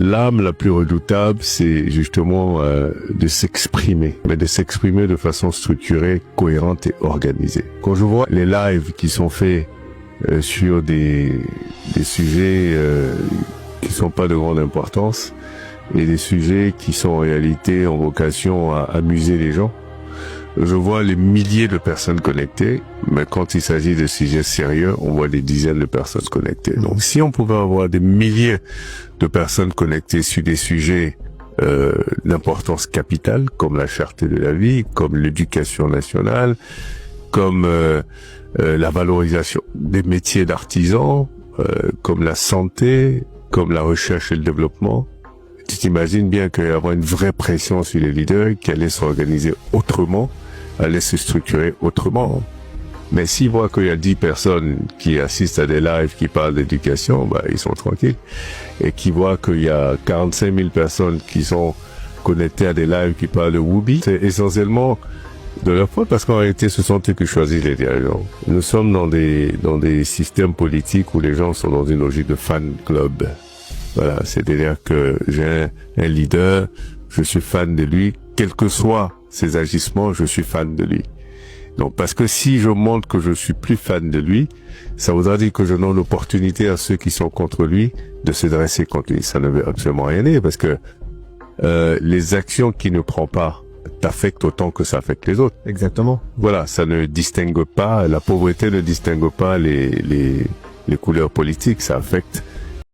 L'arme la plus redoutable, c'est justement de s'exprimer, mais de s'exprimer de façon structurée, cohérente et organisée. Quand je vois les lives qui sont faits sur des sujets qui sont pas de grande importance et des sujets qui sont en réalité en vocation à amuser les gens, je vois les milliers de personnes connectées, mais quand il s'agit de sujets sérieux, on voit des dizaines de personnes connectées. Donc si on pouvait avoir des milliers de personnes connectées sur des sujets d'importance capitale, comme la cherté de la vie, comme l'éducation nationale, comme la valorisation des métiers d'artisans, comme la santé, comme la recherche et le développement, tu t'imagines bien qu'il y avoir une vraie pression sur les leaders qui allaient s'organiser autrement, allaient se structurer autrement. Mais s'ils voient qu'il y a 10 personnes qui assistent à des lives qui parlent d'éducation, bah, ils sont tranquilles. Et qui voient qu'il y a 45 000 personnes qui sont connectées à des lives qui parlent de Whoopi, c'est essentiellement de leur faute parce qu'en réalité, ce sont eux qui choisissent les dirigeants. Nous sommes dans des systèmes politiques où les gens sont dans une logique de fan club. Voilà, c'est-à-dire que j'ai un leader, je suis fan de lui, quels que soient ses agissements, je suis fan de lui. Donc, parce que si je montre que je suis plus fan de lui, ça voudra dire que je donne l'opportunité à ceux qui sont contre lui de se dresser contre lui. Ça ne veut absolument rien dire parce que les actions qu'il ne prend pas t'affectent autant que ça affecte les autres. Exactement. Voilà, ça ne distingue pas, la pauvreté ne distingue pas les couleurs politiques, ça affecte